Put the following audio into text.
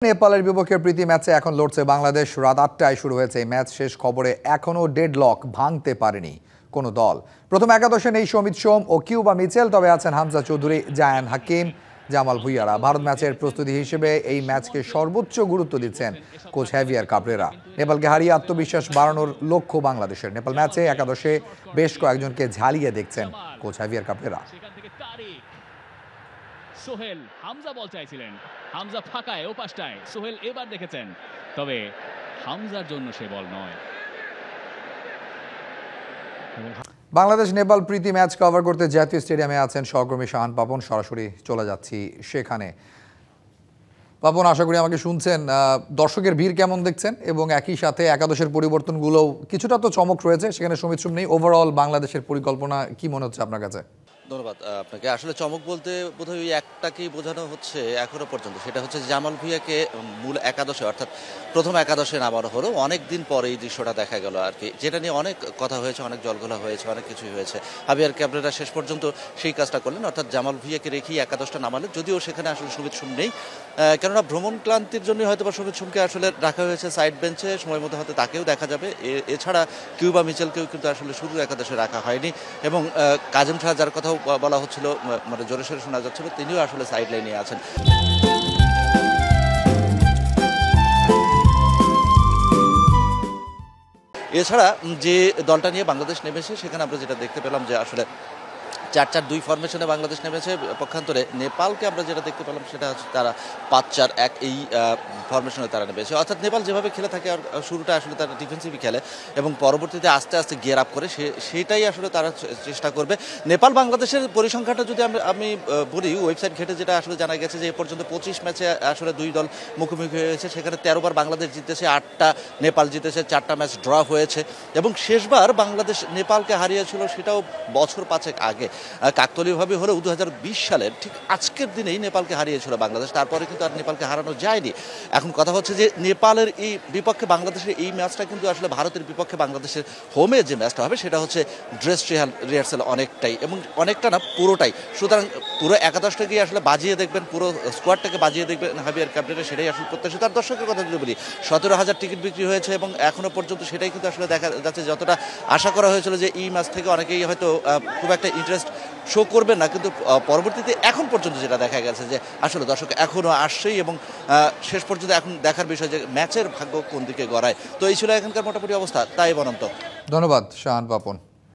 নেপালের বিপক্ষে প্রীতি ম্যাচে এখন লড়ছে বাংলাদেশ। রাত ৮টায় শুরু হয়েছে এই ম্যাচ। শেষ খবরে এখনও ডেডলক ভাঙতে পারেনি কোনো দল। প্রথম একাদশে নেই সমিত সোম ও কিউবা মিচেল, তবে আছেন হামজা চৌধুরী, জায়ান হাকিম, জামাল ভুইয়ারা। ভারত ম্যাচের প্রস্তুতি হিসেবে এই ম্যাচকে সর্বোচ্চ গুরুত্ব দিচ্ছেন কোচ হ্যাভিয়ার কাবরেরা। নেপালকে হারিয়ে আত্মবিশ্বাস বাড়ানোর লক্ষ্য বাংলাদেশের। নেপাল ম্যাচে একাদশে বেশ কয়েকজনকে ঝালিয়ে দেখছেন coach Javier Cabrera. Sohel Hamza ball চাইছিলেন, হামজা ফাঁকায় ও পাশটায়, সোহেল এবার দেখেছেন, তবে হামজার জন্য সে বল নয়। বাংলাদেশ নেপাল প্রীতি ম্যাচ কভার করতে জাতীয় স্টেডিয়ামে আছেন সহকর্মী শাহান পাপন। সরাসরি চলে যাচ্ছি সেখানে। পাপন, আশা করি আমাকে শুনছেন। দর্শকের ভিড় কেমন দেখছেন এবং একই সাথে একাদশের পরিবর্তনগুলো কিছুটা তো চমক রয়েছে, সেখানে সমিত সোম নেই। ওভারঅল বাংলাদেশের পরিকল্পনা কি মনে হচ্ছে আপনার কাছে? ধন্যবাদ আপনাকে। আসলে চমক বলতে বোধহয় ওই একটাকেই বোঝানো হচ্ছে এখনো পর্যন্ত, সেটা হচ্ছে জামাল ভুঁইয়াকে মূল একাদশে অর্থাৎ প্রথম একাদশে নামানো হলো। অনেক দিন পরে এই দৃশ্যটা দেখা গেল আর কি, যেটা নিয়ে অনেক কথা হয়েছে, অনেক জলঘোলা হয়েছে, অনেক কিছুই হয়েছে। হাভিয়ার ক্যাবরেরা শেষ পর্যন্ত সেই কাজটা করলেন, অর্থাৎ জামাল ভুঁইয়াকে রেখেই একাদশটা নামালেন, যদিও সেখানে আসলে সমিত সোম নেই। কেননা ভ্রমণ ক্লান্তির জন্য হয়তো বা সমিত সোমকে আসলে রাখা হয়েছে সাইড বেঞ্চে, সময় মতো হয়তো তাকেও দেখা যাবে। এছাড়া কিউবা মিচেলকেও কিন্তু আসলে শুরু একাদশে রাখা হয়নি এবং কাজেম শাহ, যার কথাও বলা হচ্ছিল, মানে জোরে সোরে শোনা যাচ্ছিল, তিনিও আসলে সাইড লাইনে আছেন। এছাড়া যে দলটা নিয়ে বাংলাদেশ নেমেছে সেখানে আমরা যেটা দেখতে পেলাম যে আসলে ৪-৪-২ ফরমেশনে বাংলাদেশ নেমেছে। পক্ষান্তরে নেপালকে আমরা যেটা দেখতে পেলাম সেটা হচ্ছে তারা ৫-৪-১ এই ফরমেশনে তারা নেমেছে। অর্থাৎ নেপাল যেভাবে খেলে থাকে, আর শুরুটা আসলে তারা ডিফেন্সিভই খেলে এবং পরবর্তীতে আস্তে আস্তে গিয়ার আপ করে, সেটাই আসলে তারা চেষ্টা করবে। নেপাল বাংলাদেশের পরিসংখ্যানটা যদি আমি বলি, ওয়েবসাইট ঘেটে যেটা আসলে জানা গেছে যে এ পর্যন্ত ২৫ ম্যাচে আসলে দুই দল মুখোমুখি হয়েছে, সেখানে ১৩ বার বাংলাদেশ জিতেছে, ৮টা নেপাল জিতেছে, ৪টা ম্যাচ ড্র হয়েছে এবং শেষবার বাংলাদেশ নেপালকে হারিয়েছিল সেটাও বছর ৫ আগে, কাকতালীয়ভাবে হলেও ২০২০ সালের ঠিক আজকের দিনেই নেপালকে হারিয়েছিল বাংলাদেশ। তারপরে কিন্তু আর নেপালকে হারানো যায়নি। এখন কথা হচ্ছে যে নেপালের এই বিপক্ষে বাংলাদেশের এই ম্যাচটা কিন্তু আসলে ভারতের বিপক্ষে বাংলাদেশের হোমে যে ম্যাচটা হবে সেটা হচ্ছে ড্রেস রিহার্সাল অনেকটাই, এবং অনেকটা না পুরোটাই। সুতরাং পুরো একাদশটাকে আসলে বাজিয়ে দেখবেন, পুরো স্কোয়াডটাকে বাজিয়ে দেখবেন হাভিয়ার কাবরেরা, সেটাই আসলে প্রত্যাশিত। তার দর্শকের কথা যদি বলি, ১৭,০০০ টিকিট বিক্রি হয়েছে এবং এখনো পর্যন্ত সেটাই কিন্তু আসলে দেখা যাচ্ছে, যতটা আশা করা হয়েছিল যে এই ম্যাচ থেকে অনেকেই হয়তো খুব একটা ইন্টারেস্ট শো করবে না, কিন্তু পরবর্তীতে এখন পর্যন্ত যেটা দেখা গেছে যে আসলে দর্শক এখনও আসছেই এবং শেষ পর্যন্ত এখন দেখার বিষয় যে ম্যাচের ভাগ্য কোন দিকে গড়ায়। তো এই ছিল এখানকার মোটামুটি অবস্থা, তাই বরন্ত। ধন্যবাদ শাহান পাপন।